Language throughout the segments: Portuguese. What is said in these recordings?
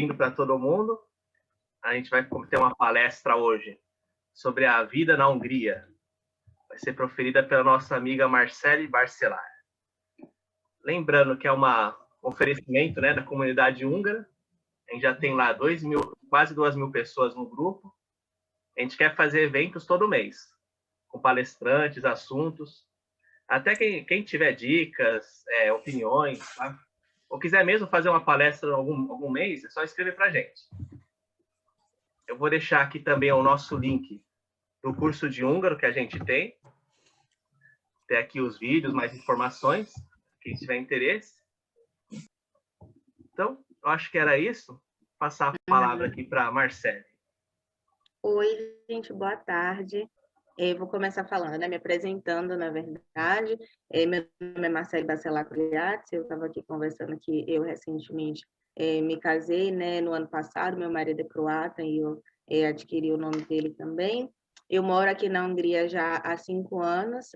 bem-vindo para todo mundo. A gente vai ter uma palestra hoje sobre a vida na Hungria. Vai ser proferida pela nossa amiga Marcele Barcelar. Lembrando que é um oferecimento, né, da comunidade húngara. A gente já tem lá quase 2.000 pessoas no grupo. A gente quer fazer eventos todo mês, com palestrantes, assuntos. Até quem tiver dicas, opiniões, tá? Ou quiser mesmo fazer uma palestra algum mês, é só escrever para a gente. Eu vou deixar aqui também o nosso link do curso de húngaro que a gente tem. Tem aqui os vídeos, mais informações, quem tiver interesse. Então, eu acho que era isso. Vou passar a palavra aqui para a Marcele. Oi, gente, boa tarde. Vou começar falando, né, me apresentando, na verdade. Meu nome é Marcele Barcelar Criatz, eu estava aqui conversando que eu recentemente me casei, né, no ano passado, meu marido é croata e eu adquiri o nome dele também. Eu moro aqui na Hungria já há 5 anos,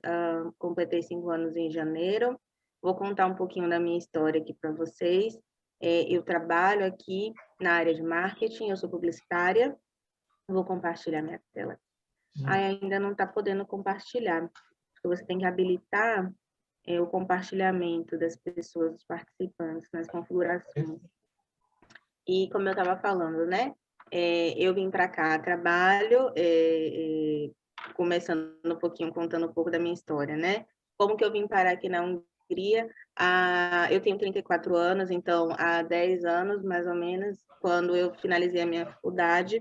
completei 5 anos em janeiro. Vou contar um pouquinho da minha história aqui para vocês. Eu trabalho aqui na área de marketing, eu sou publicitária. Vou compartilhar minha tela. Ainda não está podendo compartilhar, porque você tem que habilitar o compartilhamento das pessoas, dos participantes, nas configurações. E como eu estava falando, né? Eu vim para cá, trabalho, começando um pouquinho, contando um pouco da minha história, né? Como que eu vim parar aqui na Hungria? Eu tenho 34 anos, então há 10 anos, mais ou menos, quando eu finalizei a minha faculdade,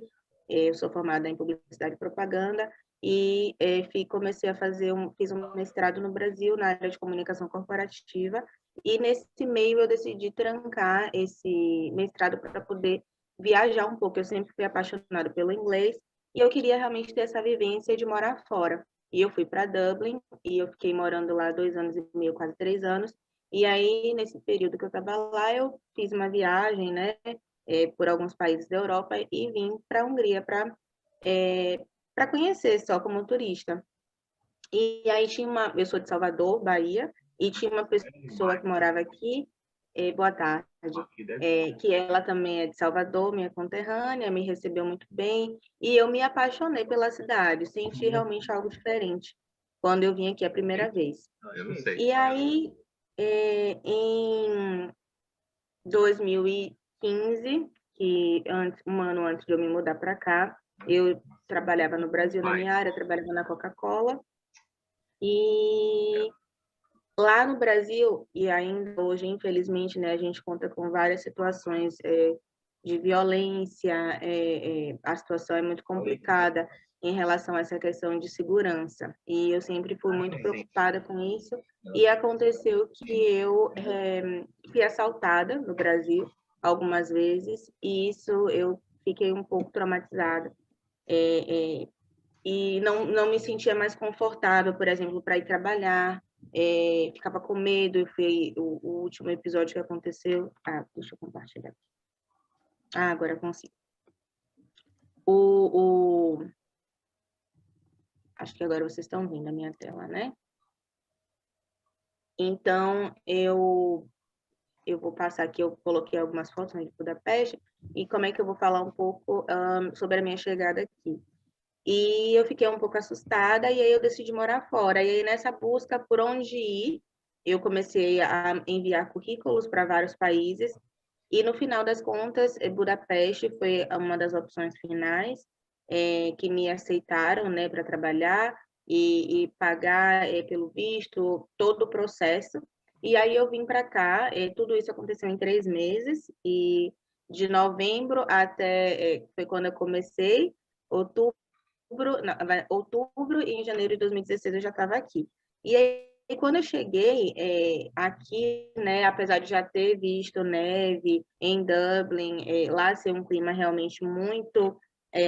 eu sou formada em publicidade e propaganda, e comecei a fiz um mestrado no Brasil, na área de comunicação corporativa, e nesse meio eu decidi trancar esse mestrado para poder viajar um pouco. Eu sempre fui apaixonada pelo inglês, e eu queria realmente ter essa vivência de morar fora. E eu fui para Dublin, e eu fiquei morando lá 2 anos e meio, quase 3 anos, e aí, nesse período que eu estava lá, eu fiz uma viagem, né, por alguns países da Europa e vim para a Hungria para conhecer só como turista. E aí eu sou de Salvador, Bahia, e tinha uma pessoa que morava aqui, boa tarde, que ela também é de Salvador, minha conterrânea, me recebeu muito bem, e eu me apaixonei pela cidade, senti realmente algo diferente quando eu vim aqui a primeira vez. E aí, em 2015, um ano antes de eu me mudar para cá, eu trabalhava no Brasil na minha área, trabalhava na Coca-Cola, e lá no Brasil, e ainda hoje, infelizmente, né, a gente conta com várias situações de violência, a situação é muito complicada em relação a essa questão de segurança. E eu sempre fui muito preocupada com isso. E aconteceu que eu fui assaltada no Brasil algumas vezes, e isso eu fiquei um pouco traumatizada. E não me sentia mais confortável, por exemplo, para ir trabalhar, ficava com medo. O último episódio que aconteceu... deixa eu compartilhar aqui. Agora eu consigo. Acho que agora vocês estão vendo a minha tela, né? Então, eu vou passar aqui, eu coloquei algumas fotos de Budapeste, e como é que eu vou falar um pouco sobre a minha chegada aqui. E eu fiquei um pouco assustada, e aí eu decidi morar fora. E aí, nessa busca por onde ir, eu comecei a enviar currículos para vários países, e no final das contas, Budapeste foi uma das opções finais que me aceitaram, né, para trabalhar e pagar pelo visto, todo o processo. E aí eu vim para cá, tudo isso aconteceu em 3 meses, e de novembro até, foi quando eu comecei, outubro, e em janeiro de 2016 eu já estava aqui. E aí, quando eu cheguei aqui, né, apesar de já ter visto neve em Dublin, lá ser um clima realmente muito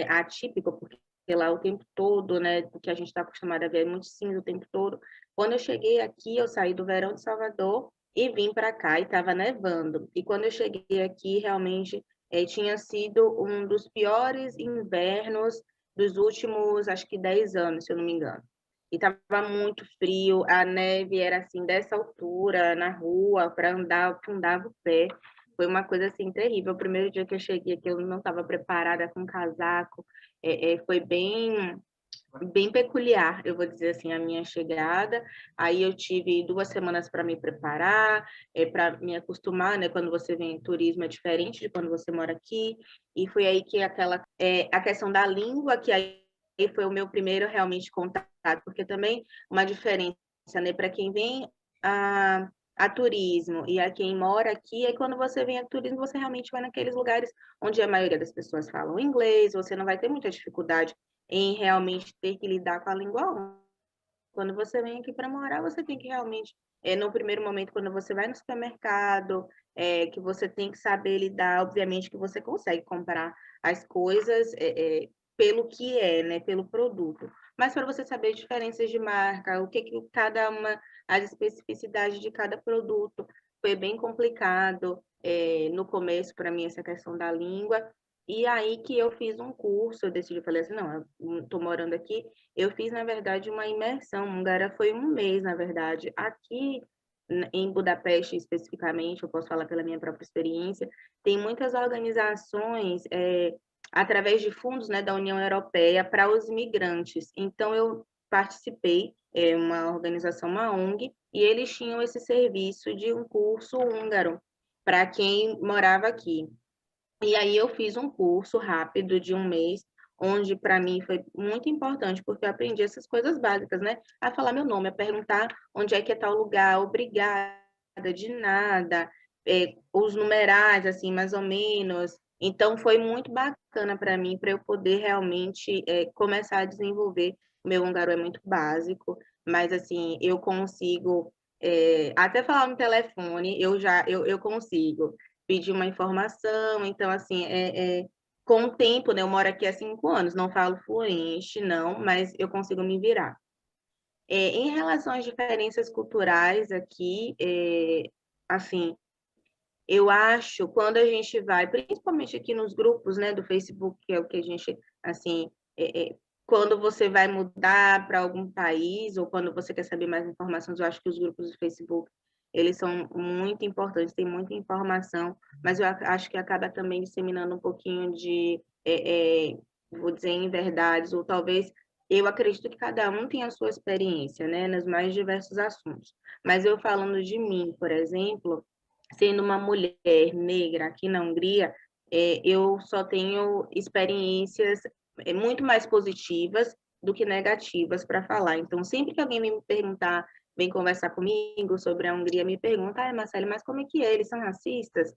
atípico, porque lá o tempo todo, né, o que a gente está acostumado a ver é muito cinza o tempo todo. Quando eu cheguei aqui, eu saí do verão de Salvador e vim para cá, e estava nevando. E quando eu cheguei aqui, realmente tinha sido um dos piores invernos dos últimos, acho que 10 anos, se eu não me engano. E estava muito frio, a neve era assim, dessa altura, na rua, para andar, afundava o pé. Foi uma coisa, assim, terrível. O primeiro dia que eu cheguei aqui, eu não estava preparada com casaco. Foi bem peculiar, eu vou dizer assim, a minha chegada. Aí eu tive 2 semanas para me preparar, para me acostumar, né? Quando você vem em turismo é diferente de quando você mora aqui. E foi aí que a questão da língua, que aí foi o meu primeiro realmente contato, porque também uma diferença, né? Para quem vem a turismo e a quem mora aqui, é quando você vem a turismo, você realmente vai naqueles lugares onde a maioria das pessoas falam inglês, você não vai ter muita dificuldade em realmente ter que lidar com a língua. Quando você vem aqui para morar, você tem que realmente, no primeiro momento, quando você vai no supermercado, que você tem que saber lidar, obviamente que você consegue comprar as coisas pelo que é, né, pelo produto. Mas para você saber diferenças de marca, o que cada uma, as especificidades de cada produto, foi bem complicado no começo para mim essa questão da língua. E aí que eu fiz um curso, eu decidi, falei assim, não, eu estou morando aqui, eu fiz, na verdade, uma imersão húngara, foi 1 mês, na verdade. Aqui em Budapeste, especificamente, eu posso falar pela minha própria experiência, tem muitas organizações, através de fundos, né, da União Europeia, para os imigrantes. Então, eu participei, uma organização, uma ONG, e eles tinham esse serviço de um curso húngaro para quem morava aqui. E aí eu fiz um curso rápido de 1 mês, onde para mim foi muito importante, porque eu aprendi essas coisas básicas, né? A falar meu nome, a perguntar onde é que é tal lugar, obrigada, de nada, os numerais, assim, mais ou menos. Então, foi muito bacana para mim, para eu poder realmente começar a desenvolver. O meu húngaro é muito básico, mas, assim, eu consigo até falar no telefone, eu consigo pedir uma informação. Então, assim, com o tempo, né? Eu moro aqui há 5 anos, não falo fluente, não, mas eu consigo me virar. Em relação às diferenças culturais aqui, assim, eu acho, quando a gente vai, principalmente aqui nos grupos, né, do Facebook, que é o que a gente, assim, quando você vai mudar para algum país ou quando você quer saber mais informações, eu acho que os grupos do Facebook, eles são muito importantes, tem muita informação, mas eu acho que acaba também disseminando um pouquinho de, vou dizer, inverdades, ou talvez, eu acredito que cada um tem a sua experiência, né, nos mais diversos assuntos. Mas eu falando de mim, por exemplo, sendo uma mulher negra aqui na Hungria, eu só tenho experiências muito mais positivas do que negativas para falar. Então, sempre que alguém me perguntar, vem conversar comigo sobre a Hungria, me pergunta, Marcelo, mas como é que é? Eles são racistas?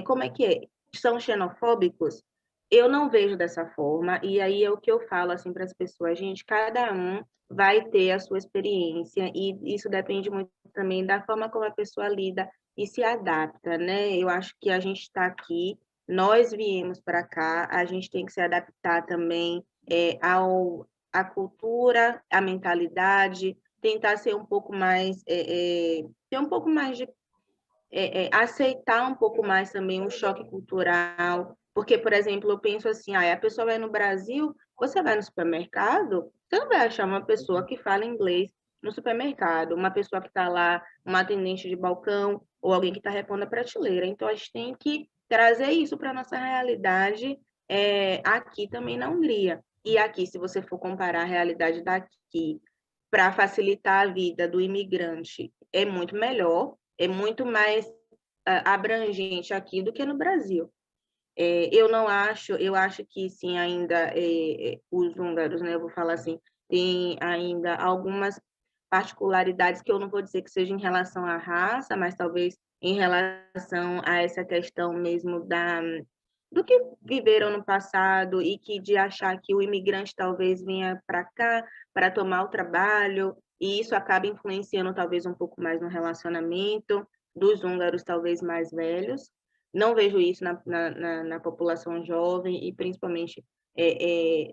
Como é que é? São xenofóbicos? Eu não vejo dessa forma, e aí é o que eu falo assim para as pessoas, gente, cada um vai ter a sua experiência, e isso depende muito também da forma como a pessoa lida e se adapta, né? Eu acho que a gente está aqui, nós viemos para cá, a gente tem que se adaptar também à cultura, à mentalidade, tentar ser um pouco mais, ter um pouco mais de aceitar um pouco mais também o choque cultural, porque, por exemplo, eu penso assim, a pessoa vai no Brasil, você vai no supermercado, você não vai achar uma pessoa que fala inglês no supermercado, uma pessoa que está lá, uma atendente de balcão, ou alguém que está repondo a prateleira. Então, a gente tem que trazer isso para a nossa realidade aqui também na Hungria. E aqui, se você for comparar a realidade daqui para facilitar a vida do imigrante, é muito melhor, é muito mais abrangente aqui do que no Brasil. Eu não acho, eu acho que sim, ainda os húngaros, né, eu vou falar assim, tem ainda algumas particularidades que eu não vou dizer que seja em relação à raça, mas talvez em relação a essa questão mesmo do que viveram no passado e que de achar que o imigrante talvez venha para cá para tomar o trabalho, e isso acaba influenciando talvez um pouco mais no relacionamento dos húngaros talvez mais velhos. Não vejo isso na população jovem e principalmente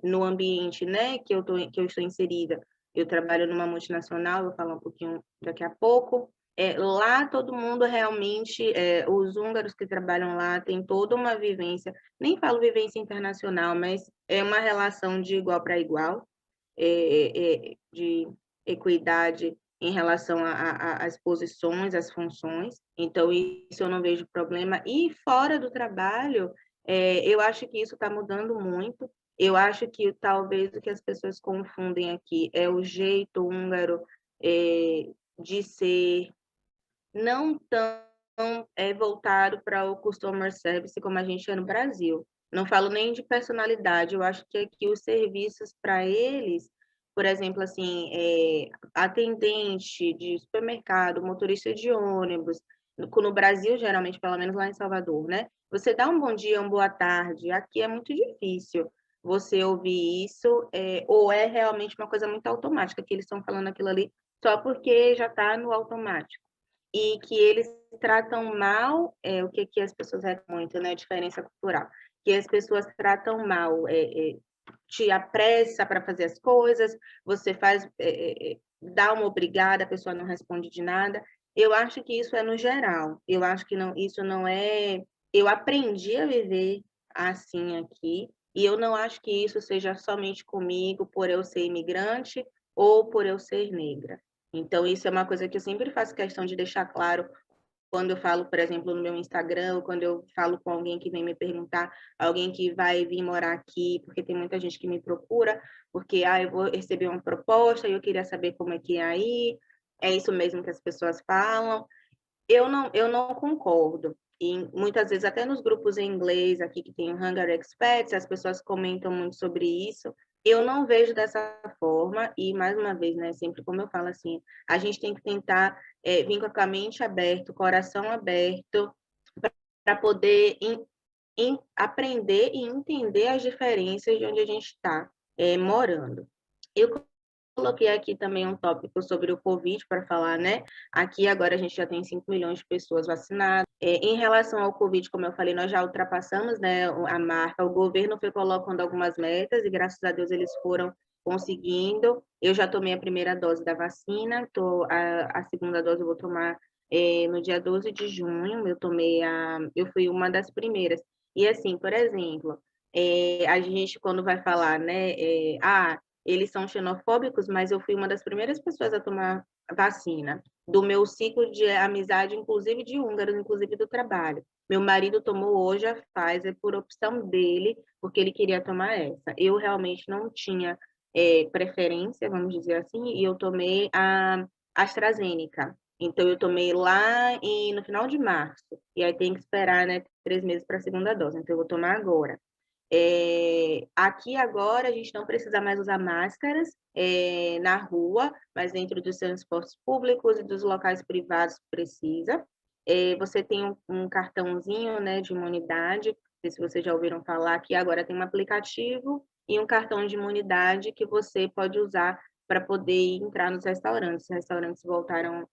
no ambiente, né, que eu estou inserida. Eu trabalho numa multinacional, vou falar um pouquinho daqui a pouco. Lá todo mundo realmente, os húngaros que trabalham lá têm toda uma vivência, nem falo vivência internacional, mas é uma relação de igual para igual, de equidade em relação às posições, às funções, então isso eu não vejo problema. E fora do trabalho, eu acho que isso está mudando muito. Eu acho que talvez o que as pessoas confundem aqui é o jeito húngaro de ser não tão voltado para o customer service como a gente é no Brasil. Não falo nem de personalidade, eu acho que aqui os serviços para eles, por exemplo, assim, atendente de supermercado, motorista de ônibus, no Brasil, geralmente, pelo menos lá em Salvador, né? Você dá um bom dia, uma boa tarde, aqui é muito difícil você ouvir isso, ou é realmente uma coisa muito automática, que eles estão falando aquilo ali só porque já está no automático e que eles tratam mal, o que as pessoas reclamam muito, né, diferença cultural, que as pessoas tratam mal, te apressa para fazer as coisas, você faz, dá uma obrigada, a pessoa não responde de nada. Eu acho que isso é no geral, eu acho que não, isso não é... Eu aprendi a viver assim aqui, e eu não acho que isso seja somente comigo, por eu ser imigrante ou por eu ser negra. Então, isso é uma coisa que eu sempre faço questão de deixar claro quando eu falo, por exemplo, no meu Instagram, ou quando eu falo com alguém que vem me perguntar, alguém que vai vir morar aqui, porque tem muita gente que me procura, porque eu vou receber uma proposta e eu queria saber como é que é aí, é isso mesmo que as pessoas falam. Eu não concordo. E muitas vezes, até nos grupos em inglês aqui que tem o Hungary Expats, as pessoas comentam muito sobre isso. Eu não vejo dessa forma, e mais uma vez, né, sempre como eu falo assim, a gente tem que tentar vir com a mente aberta, o coração aberto, para poder aprender e entender as diferenças de onde a gente está morando. Eu coloquei aqui também um tópico sobre o Covid para falar, né? Aqui agora a gente já tem 5 milhões de pessoas vacinadas. Em relação ao Covid, como eu falei, nós já ultrapassamos, né, a marca. O governo foi colocando algumas metas e graças a Deus eles foram conseguindo. Eu já tomei a primeira dose da vacina, a segunda dose eu vou tomar no dia 12 de junho. Eu fui uma das primeiras. E assim, por exemplo, a gente quando vai falar, né, eles são xenofóbicos, mas eu fui uma das primeiras pessoas a tomar vacina, do meu ciclo de amizade, inclusive de húngaros, inclusive do trabalho. Meu marido tomou hoje a Pfizer por opção dele, porque ele queria tomar essa. Eu realmente não tinha preferência, vamos dizer assim, e eu tomei a AstraZeneca. Então, eu tomei lá no final de março, e aí tem que esperar, né, 3 meses para a segunda dose. Então, eu vou tomar agora. Aqui agora a gente não precisa mais usar máscaras na rua, mas dentro dos transportes públicos e dos locais privados precisa. Você tem um cartãozinho, né, de imunidade, não sei se vocês já ouviram falar, que agora tem um aplicativo e um cartão de imunidade que você pode usar para poder entrar nos restaurantes. Os restaurantes voltaram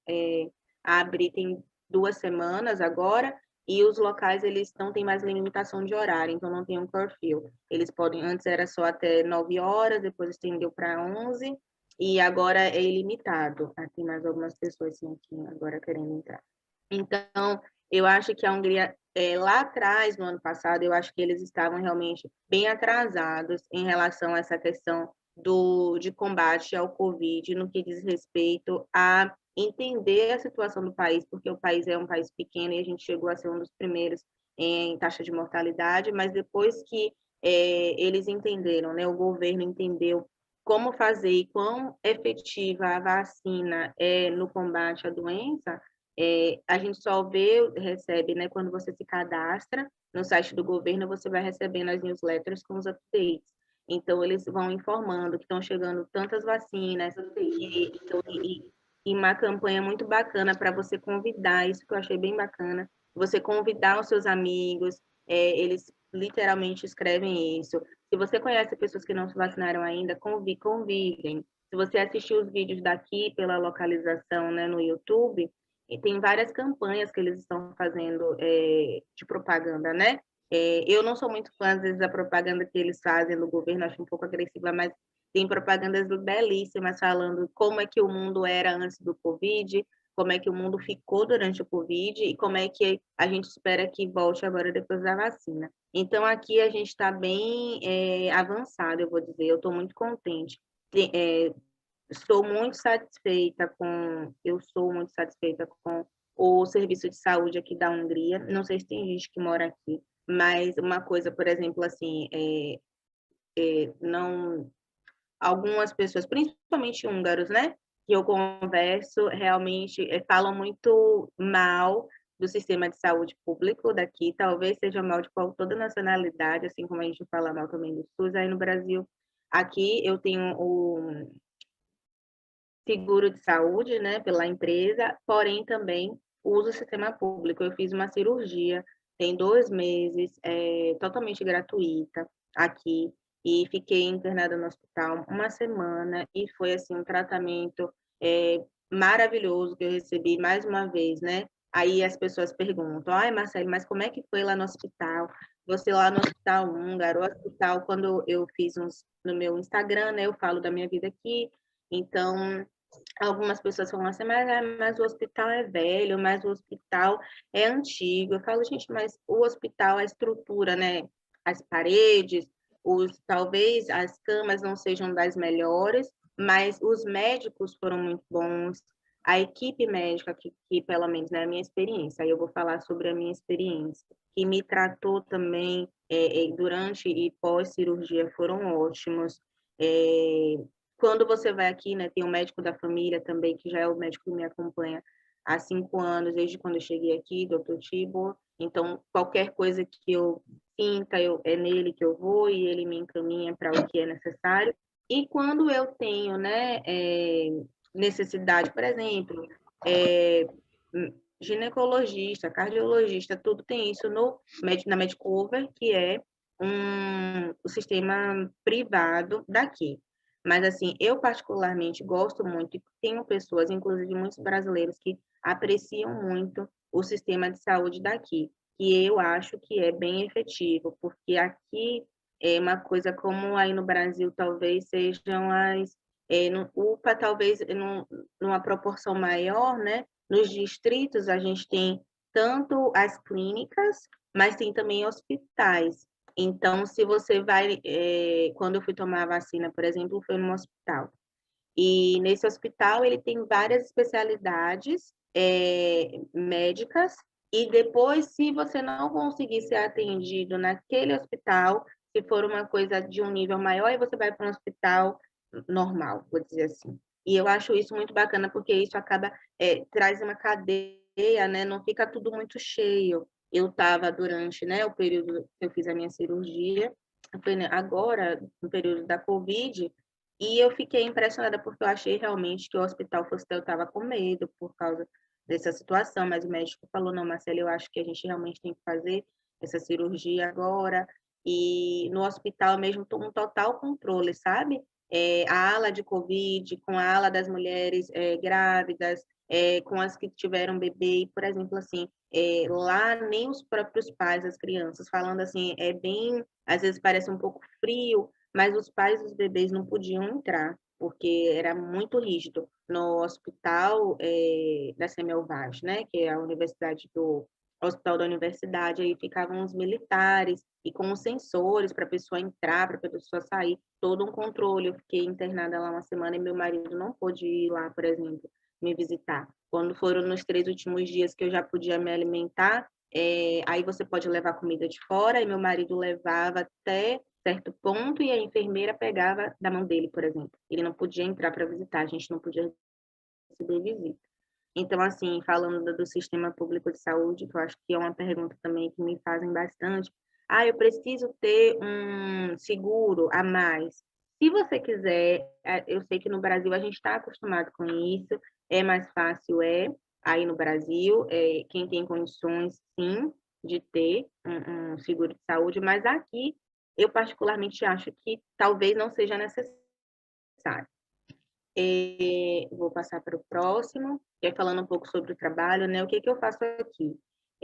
a abrir tem 2 semanas agora, e os locais, eles não têm mais limitação de horário, então não tem um curfew. Eles podem, antes era só até 9 horas, depois estendeu para 11, e agora é ilimitado. Tem mais algumas pessoas assim, agora querendo entrar. Então, eu acho que a Hungria, lá atrás, no ano passado, eu acho que eles estavam realmente bem atrasados em relação a essa questão de combate ao Covid, no que diz respeito a entender a situação do país, porque o país é um país pequeno e a gente chegou a ser um dos primeiros em taxa de mortalidade, mas depois que eles entenderam, né, o governo entendeu como fazer e quão efetiva a vacina é no combate à doença, a gente só recebe, né, quando você se cadastra no site do governo, você vai recebendo as newsletters com os updates. Então, eles vão informando que estão chegando tantas vacinas, e uma campanha muito bacana para você convidar, isso que eu achei bem bacana, você convidar os seus amigos, eles literalmente escrevem isso. Se você conhece pessoas que não se vacinaram ainda, convidem. Se você assistir os vídeos daqui pela localização, né, no YouTube, e tem várias campanhas que eles estão fazendo de propaganda, né? Eu não sou muito fã, às vezes, da propaganda que eles fazem no governo, acho um pouco agressiva, mas tem propagandas belíssimas falando como é que o mundo era antes do Covid, como é que o mundo ficou durante o Covid e como é que a gente espera que volte agora depois da vacina. Então, aqui a gente está bem avançado, eu vou dizer, eu estou muito contente. sou muito satisfeita eu sou muito satisfeita com o serviço de saúde aqui da Hungria. Não sei se tem gente que mora aqui, mas uma coisa, por exemplo, assim, não, algumas pessoas, principalmente húngaros, né, que eu converso, realmente falam muito mal do sistema de saúde público daqui, talvez seja mal de toda nacionalidade, assim como a gente fala mal também do SUS. Aí no Brasil, aqui eu tenho o seguro de saúde, né, pela empresa, porém também uso o sistema público. Eu fiz uma cirurgia tem 2 meses, totalmente gratuita aqui, e fiquei internada no hospital uma semana, e foi, assim, um tratamento maravilhoso que eu recebi mais uma vez, né. Aí as pessoas perguntam: "Ai, Marcele, mas como é que foi lá no hospital? Você lá no hospital húngaro", o hospital, quando eu fiz no meu Instagram, né, eu falo da minha vida aqui, então algumas pessoas falam assim: mas o hospital é velho, mas o hospital é antigo". Eu falo: "Gente, mas o hospital, a estrutura, né, as paredes, talvez as camas não sejam das melhores, mas os médicos foram muito bons, a equipe médica que pelo menos na minha experiência, aí eu vou falar sobre a minha experiência, que me tratou também, durante e pós-cirurgia, foram ótimos. Eh, Quando você vai aqui, né, tem um médico da família também, que já é o médico que me acompanha há 5 anos, desde quando eu cheguei aqui, doutor Tibor. Então, qualquer coisa que eu sinta, é nele que eu vou, e ele me encaminha para o que é necessário. E quando eu tenho, né, necessidade, por exemplo, eh, ginecologista, cardiologista, tudo tem isso na Medcover, que é o sistema privado daqui. Mas, assim, eu particularmente gosto muito, e tenho pessoas, inclusive muitos brasileiros, que apreciam muito o sistema de saúde daqui, que eu acho que é bem efetivo, porque aqui é uma coisa como aí no Brasil talvez sejam no UPA, talvez numa proporção maior, né? Nos distritos a gente tem tanto as clínicas, mas tem também hospitais. Então, se você vai, quando eu fui tomar a vacina, por exemplo, foi num hospital. E nesse hospital ele tem várias especialidades médicas, e depois, se você não conseguir ser atendido naquele hospital, se for uma coisa de um nível maior, aí você vai para um hospital normal, vou dizer assim. E eu acho isso muito bacana, porque isso acaba, traz uma cadeia, né? Não fica tudo muito cheio. Eu estava durante, né, o período que eu fiz a minha cirurgia, foi, né, agora, no período da Covid, e eu fiquei impressionada, porque eu achei realmente que o hospital fosse, eu estava com medo por causa dessa situação, mas o médico falou: "Não, Marcelo, eu acho que a gente realmente tem que fazer essa cirurgia agora". E no hospital mesmo, um total controle, sabe? A ala de Covid, com a ala das mulheres grávidas, com as que tiveram bebê, e, por exemplo, assim, lá nem os próprios pais, as crianças, falando assim, às vezes parece um pouco frio, mas os pais dos bebês não podiam entrar, porque era muito rígido. No hospital da Semmelweis, né, que é a universidade do hospital da universidade, aí ficavam os militares, e com os sensores para a pessoa entrar, para a pessoa sair, todo um controle. Eu fiquei internada lá uma semana e meu marido não pôde ir lá, por exemplo, me visitar. Quando foram nos 3 últimos dias que eu já podia me alimentar, aí você pode levar comida de fora, e meu marido levava até certo ponto, e a enfermeira pegava da mão dele, por exemplo. Ele não podia entrar para visitar, a gente não podia receber visita. Então, assim, falando do sistema público de saúde, que eu acho que é uma pergunta também que me fazem bastante: "Ah, eu preciso ter um seguro a mais". Se você quiser, eu sei que no Brasil a gente está acostumado com isso, é mais fácil, aí no Brasil, quem tem condições, sim, de ter um seguro de saúde, mas aqui eu particularmente acho que talvez não seja necessário. Vou passar para o próximo, que é falando um pouco sobre o trabalho, né? O que que eu faço aqui?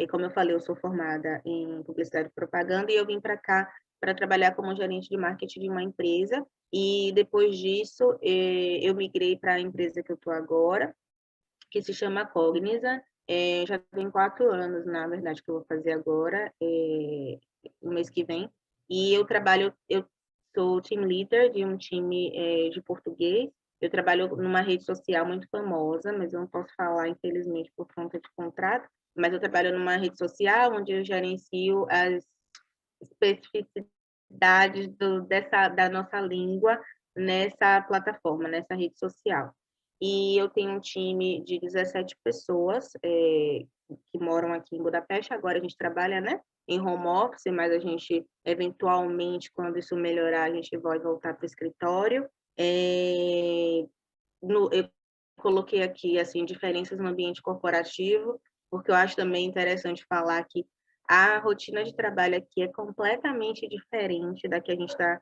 Como eu falei, eu sou formada em publicidade e propaganda, e eu vim para cá para trabalhar como gerente de marketing de uma empresa. E depois disso, eu migrei para a empresa que eu estou agora, que se chama Cognizant. Já tem 4 anos, na verdade, que eu vou fazer agora, no mês que vem. E eu sou team leader de um time de português. Eu trabalho numa rede social muito famosa, mas eu não posso falar, infelizmente, por conta de contrato, mas eu trabalho numa rede social onde eu gerencio as especificidades da nossa língua nessa plataforma, nessa rede social. E eu tenho um time de 17 pessoas que moram aqui em Budapeste. Agora a gente trabalha, né, em home office, mas a gente, eventualmente, quando isso melhorar, a gente vai voltar para o escritório. Eu coloquei aqui, assim, diferenças no ambiente corporativo, porque eu acho também interessante falar que a rotina de trabalho aqui é completamente diferente da que a gente está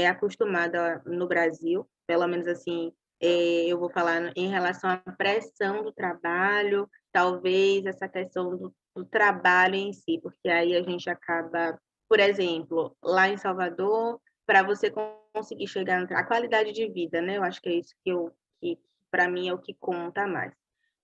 acostumada no Brasil, pelo menos assim, eu vou falar em relação à pressão do trabalho, talvez essa questão do trabalho em si, porque aí a gente acaba, por exemplo, lá em Salvador, para você conseguir chegar a qualidade de vida, né? Eu acho que é isso que para mim é o que conta mais.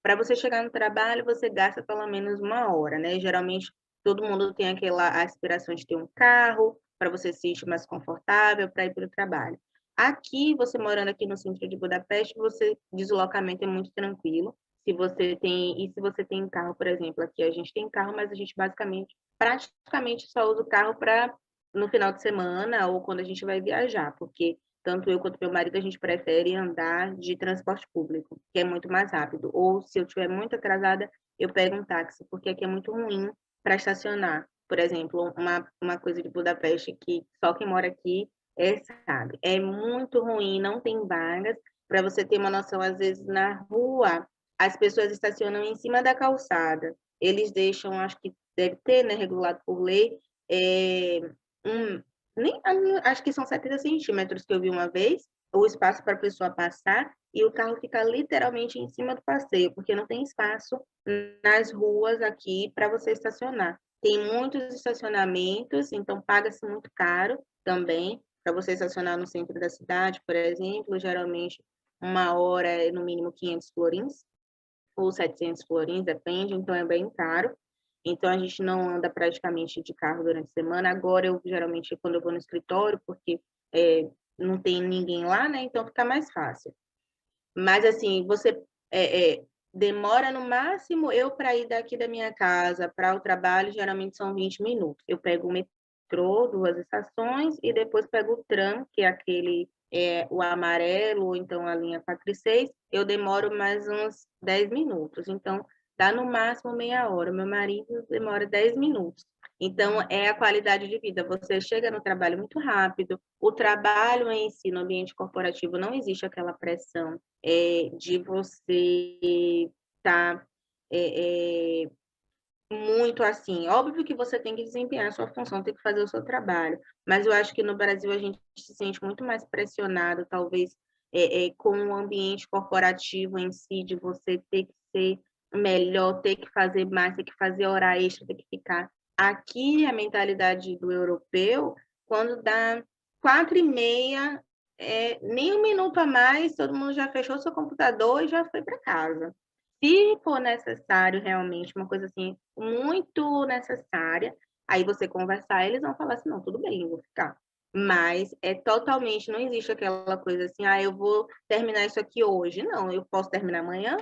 Para você chegar no trabalho, você gasta pelo menos 1 hora, né? Geralmente todo mundo tem aquela aspiração de ter um carro para você se sentir mais confortável para ir para o trabalho. Aqui, você morando aqui no centro de Budapeste, você deslocamento é muito tranquilo. Se você tem carro, por exemplo, aqui a gente tem carro, mas a gente praticamente só usa o carro para no final de semana ou quando a gente vai viajar, porque tanto eu quanto meu marido, a gente prefere andar de transporte público, que é muito mais rápido. Ou se eu estiver muito atrasada, eu pego um táxi, porque aqui é muito ruim para estacionar. Por exemplo, uma coisa de Budapeste que só quem mora aqui sabe. É muito ruim, não tem vagas. Para você ter uma noção, às vezes na rua, as pessoas estacionam em cima da calçada. Eles deixam, acho que deve ter, né, regulado por lei, um, nem, acho que são 70 centímetros que eu vi uma vez, o espaço para a pessoa passar, e o carro fica literalmente em cima do passeio, porque não tem espaço nas ruas aqui para você estacionar. Tem muitos estacionamentos, então paga-se muito caro também para você estacionar no centro da cidade, por exemplo, geralmente 1 hora é no mínimo 500 florins, ou 700 florins, depende, então é bem caro. Então, a gente não anda praticamente de carro durante a semana. Agora, eu geralmente, quando eu vou no escritório, porque não tem ninguém lá, né? Então, fica mais fácil. Mas, assim, você demora no máximo, eu para ir daqui da minha casa para o trabalho, geralmente são 20 minutos. Eu pego o metrô, 2 estações, e depois pego o tram, que é aquele, o amarelo, ou então a linha 4 e 6, eu demoro mais uns 10 minutos. Então, dá no máximo meia hora. Meu marido demora 10 minutos. Então, é a qualidade de vida. Você chega no trabalho muito rápido. O trabalho em si, no ambiente corporativo, não existe aquela pressão de você estar muito assim. Óbvio que você tem que desempenhar a sua função, tem que fazer o seu trabalho, mas eu acho que no Brasil a gente se sente muito mais pressionado, talvez, com o ambiente corporativo em si, de você ter que ser melhor, ter que fazer mais, ter que fazer hora extra, ter que ficar. Aqui, a mentalidade do europeu, quando dá 4h30, nem 1 minuto a mais, todo mundo já fechou seu computador e já foi para casa. Se for necessário realmente, uma coisa assim, muito necessária, aí você conversar, eles vão falar assim, não, tudo bem, eu vou ficar. Mas totalmente, não existe aquela coisa assim, eu vou terminar isso aqui hoje. Não, eu posso terminar amanhã,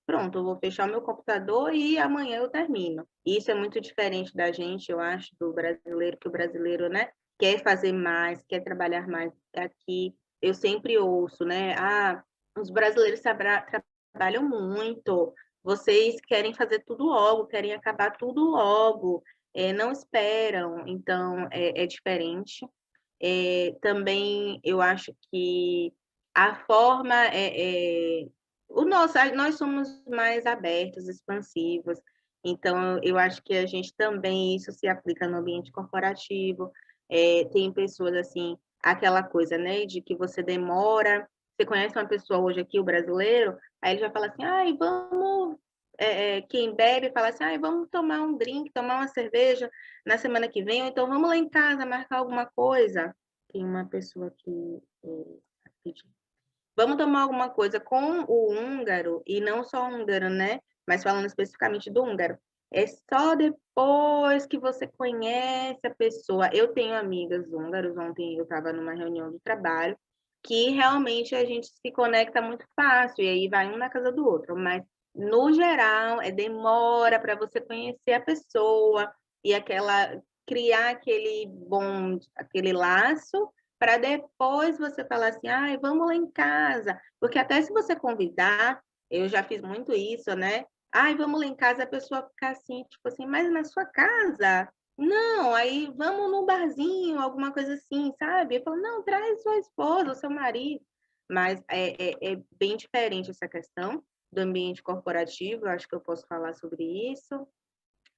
pronto, eu vou fechar o meu computador e amanhã eu termino. Isso é muito diferente da gente, eu acho, do brasileiro, que o brasileiro, né, quer fazer mais, quer trabalhar mais. Aqui, eu sempre ouço, né, os brasileiros trabalham muito, vocês querem fazer tudo logo, querem acabar tudo logo, não esperam, então é diferente. Também eu acho que a forma nós somos mais abertos, expansivos, então eu acho que a gente também, isso se aplica no ambiente corporativo. Tem pessoas assim, aquela coisa, né, de que você demora, você conhece uma pessoa hoje aqui, o brasileiro, aí ele já fala assim, vamos, quem bebe fala assim, vamos tomar um drink, tomar uma cerveja na semana que vem, ou então vamos lá em casa marcar alguma coisa. Tem uma pessoa que vamos tomar alguma coisa com o húngaro, e não só o húngaro, né? Mas falando especificamente do húngaro. É só depois que você conhece a pessoa. Eu tenho amigas húngaras, ontem eu estava numa reunião de trabalho, que realmente a gente se conecta muito fácil, e aí vai um na casa do outro, mas no geral demora para você conhecer a pessoa e criar aquele bond, aquele laço, para depois você falar assim, ai, vamos lá em casa, porque até se você convidar, eu já fiz muito isso, né? Ai, vamos lá em casa, a pessoa fica assim, tipo assim, mas na sua casa? Não, aí vamos no barzinho, alguma coisa assim, sabe? Eu falo, não, traz sua esposa, o seu marido. Mas é bem diferente essa questão do ambiente corporativo, eu acho que eu posso falar sobre isso.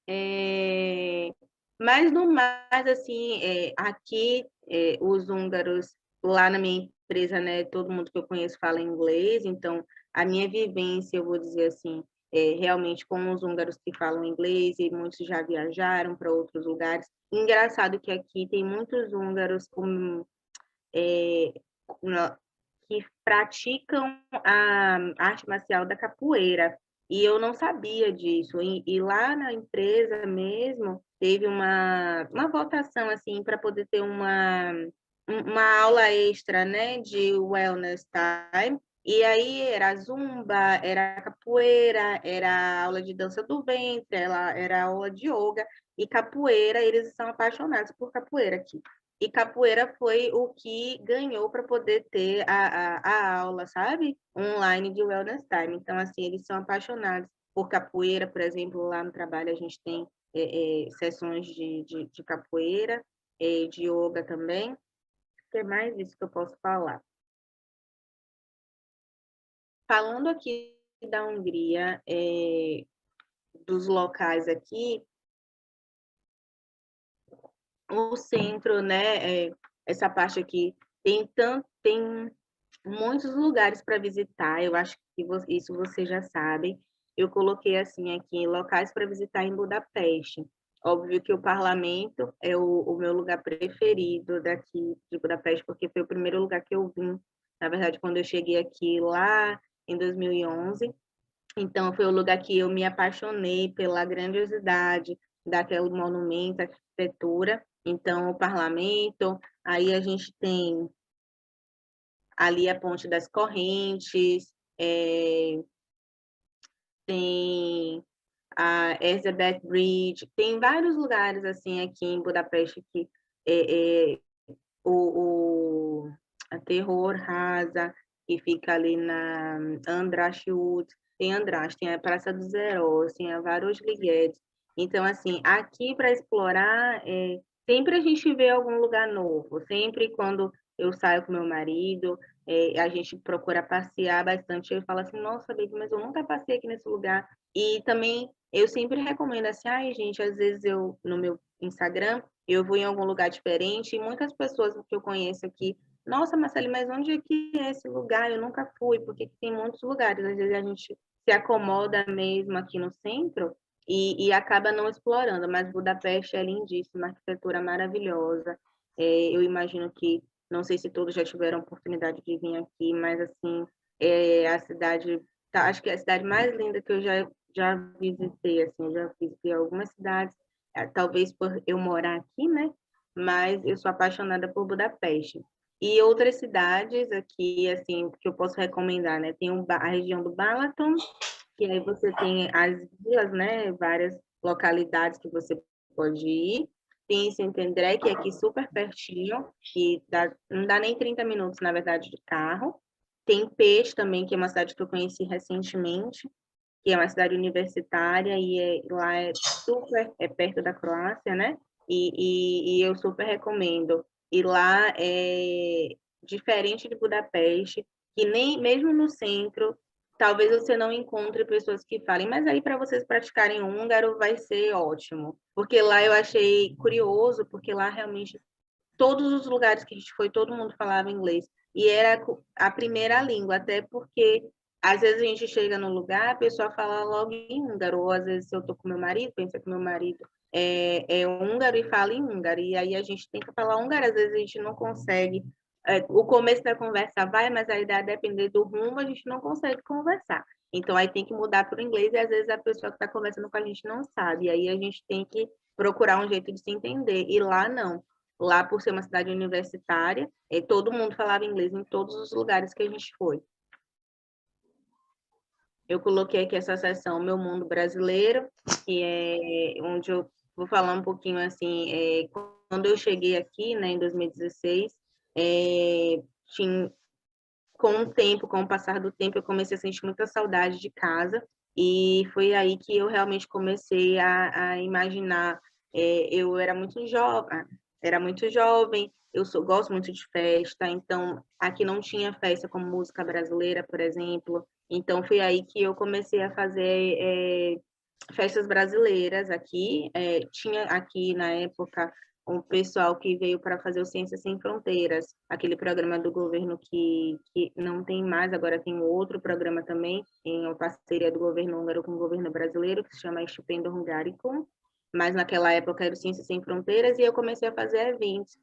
É, mas no mais, assim, aqui os húngaros, lá na minha empresa, né, todo mundo que eu conheço fala inglês, então a minha vivência, eu vou dizer assim, realmente com os húngaros que falam inglês, e muitos já viajaram para outros lugares. Engraçado que aqui tem muitos húngaros é, que praticam a arte marcial da capoeira. E eu não sabia disso. E lá na empresa mesmo, teve uma votação assim para poder ter uma aula extra, né, de wellness time. E aí era zumba, era capoeira, era aula de dança do ventre, era aula de yoga. E capoeira, eles são apaixonados por capoeira aqui. E capoeira foi o que ganhou para poder ter a aula, sabe? Online de Wellness Time. Então, assim, eles são apaixonados por capoeira, por exemplo, lá no trabalho a gente tem sessões de capoeira, de yoga também. O que é mais isso que eu posso falar? Falando aqui da Hungria, dos locais aqui, o centro, né? Essa parte aqui tem muitos lugares para visitar. Eu acho que isso vocês já sabem. Eu coloquei assim aqui locais para visitar em Budapeste. Óbvio que o parlamento é o meu lugar preferido daqui de Budapeste, porque foi o primeiro lugar que eu vim. Na verdade, quando eu cheguei aqui lá em 2011, então foi o lugar que eu me apaixonei pela grandiosidade daquele monumento, arquitetura. Então, o parlamento, aí a gente tem ali a Ponte das Correntes, tem a Elizabeth Bridge, tem vários lugares assim aqui em Budapeste que o a Terror Rasa, que fica ali na András út, tem András, tem a Praça dos Heróis, tem a Város Liguetes. Então, assim, aqui para explorar, sempre a gente vê algum lugar novo, sempre quando eu saio com meu marido, a gente procura passear bastante, eu falo assim, nossa, baby, mas eu nunca passei aqui nesse lugar. E também eu sempre recomendo assim, ai, gente, às vezes eu, no meu Instagram, eu vou em algum lugar diferente e muitas pessoas que eu conheço aqui, nossa, Marcele, mas onde é que é esse lugar? Eu nunca fui, porque tem muitos lugares. Às vezes a gente se acomoda mesmo aqui no centro e acaba não explorando, mas Budapeste é lindíssima, arquitetura maravilhosa. Eu imagino que, não sei se todos já tiveram oportunidade de vir aqui, mas assim, a cidade, acho que é a cidade mais linda que eu já visitei, assim, eu já visitei algumas cidades, talvez por eu morar aqui, né? Mas eu sou apaixonada por Budapeste. E outras cidades aqui, assim, que eu posso recomendar, né? Tem a região do Balaton, que aí você tem as vilas, né? Várias localidades que você pode ir. Tem Santo André, que é aqui super pertinho, que não dá nem 30 minutos, na verdade, de carro. Tem Peć também, que é uma cidade que eu conheci recentemente, que é uma cidade universitária e lá é super perto da Croácia, né? E eu super recomendo. E lá é diferente de Budapeste, que nem mesmo no centro, talvez você não encontre pessoas que falem, mas aí para vocês praticarem húngaro vai ser ótimo. Porque lá eu achei curioso, porque lá realmente todos os lugares que a gente foi, todo mundo falava inglês. E era a primeira língua, até porque às vezes a gente chega no lugar, a pessoa fala logo em húngaro, ou às vezes se eu tô com meu marido, pensa que meu marido é húngaro e fala em húngaro, e aí a gente tem que falar húngaro, às vezes a gente não consegue. O começo da conversa vai, mas aí a depender do rumo, a gente não consegue conversar. Então aí tem que mudar para o inglês, e às vezes a pessoa que está conversando com a gente não sabe, e aí a gente tem que procurar um jeito de se entender. E lá não. lá por ser uma cidade universitária, todo mundo falava inglês em todos os lugares que a gente foi. Eu coloquei aqui essa seção Meu Mundo Brasileiro, que é onde eu vou falar um pouquinho assim, quando eu cheguei aqui, né, em 2016, com o passar do tempo, eu comecei a sentir muita saudade de casa, e foi aí que eu realmente comecei a imaginar. Eu era muito jovem, gosto muito de festa, então aqui não tinha festa com música brasileira, por exemplo, então foi aí que eu comecei a fazer festas brasileiras aqui. Tinha aqui na época um pessoal que veio para fazer o Ciências Sem Fronteiras, aquele programa do governo que não tem mais, agora tem outro programa também, em uma parceria do governo húngaro com o governo brasileiro, que se chama Stipendium Hungaricum, mas naquela época era o Ciências Sem Fronteiras, e eu comecei a fazer eventos,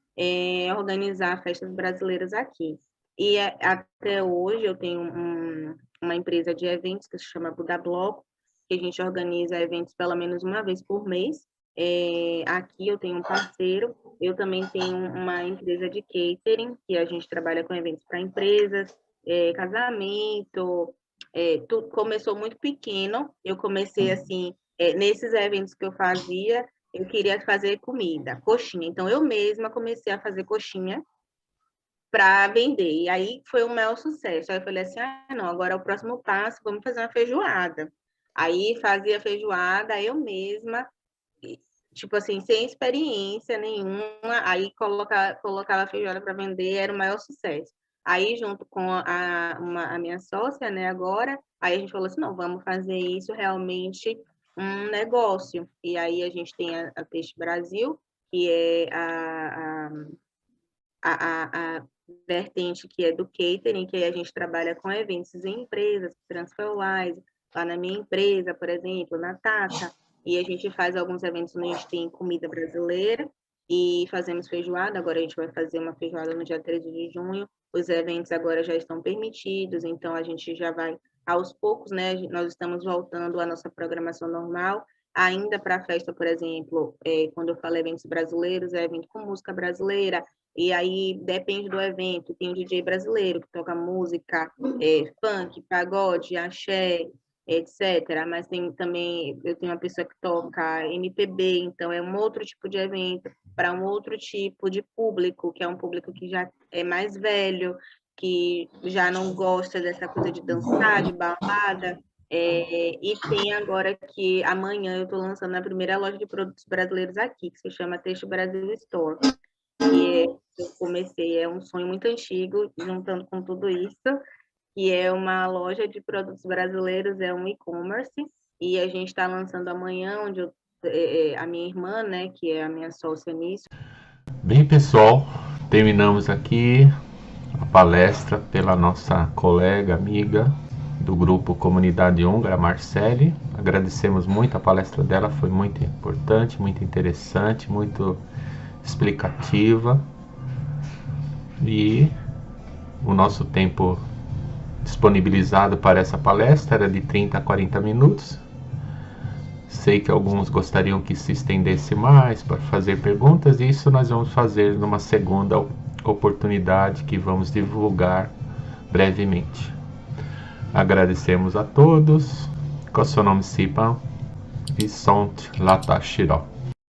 organizar festas brasileiras aqui. E até hoje eu tenho uma empresa de eventos que se chama Buda Bloco, que a gente organiza eventos pelo menos uma vez por mês. Aqui eu tenho um parceiro, eu também tenho uma empresa de catering, que a gente trabalha com eventos para empresas, casamento, tudo começou muito pequeno. Eu comecei assim, nesses eventos que eu fazia, eu queria fazer comida, coxinha. Então, eu mesma comecei a fazer coxinha para vender. E aí foi um maior sucesso. Aí eu falei assim, não, agora é o próximo passo, vamos fazer uma feijoada. Aí fazia feijoada, eu mesma, tipo assim, sem experiência nenhuma, aí colocava a feijoada para vender, era o maior sucesso. Aí, junto com a minha sócia, né, agora, aí a gente falou assim, não, vamos fazer isso realmente um negócio. E aí a gente tem a Peixe Brasil, que é a vertente que é do catering, que aí a gente trabalha com eventos em empresas, TransferWise, lá na minha empresa, por exemplo, na Tata, e a gente faz alguns eventos onde a gente tem comida brasileira e fazemos feijoada. Agora a gente vai fazer uma feijoada no dia 13 de junho, os eventos agora já estão permitidos, então a gente já vai aos poucos, né, nós estamos voltando à nossa programação normal, ainda para a festa, por exemplo, quando eu falo eventos brasileiros, é evento com música brasileira, e aí depende do evento, tem um DJ brasileiro que toca música, funk, pagode, axé, etc. Mas tem também, eu tenho uma pessoa que toca MPB, então é um outro tipo de evento, para um outro tipo de público, que é um público que já é mais velho, que já não gosta dessa coisa de dançar, de balada. E tem agora que amanhã eu estou lançando a primeira loja de produtos brasileiros aqui, que se chama Teixo Brasil Store. Que eu comecei, é um sonho muito antigo, juntando com tudo isso, que é uma loja de produtos brasileiros, é um e-commerce, e a gente está lançando amanhã, onde a minha irmã, né, que é a minha sócia nisso. Bem, pessoal, terminamos aqui a palestra pela nossa colega, amiga do grupo Comunidade Húngara, Marcele. Agradecemos muito a palestra dela, foi muito importante, muito interessante, muito explicativa, e o nosso tempo disponibilizado para essa palestra era de 30 a 40 minutos. Sei que alguns gostariam que se estendesse mais para fazer perguntas, e isso nós vamos fazer numa segunda oportunidade que vamos divulgar brevemente. Agradecemos a todos. Köszönöm szépen, viszont látásra.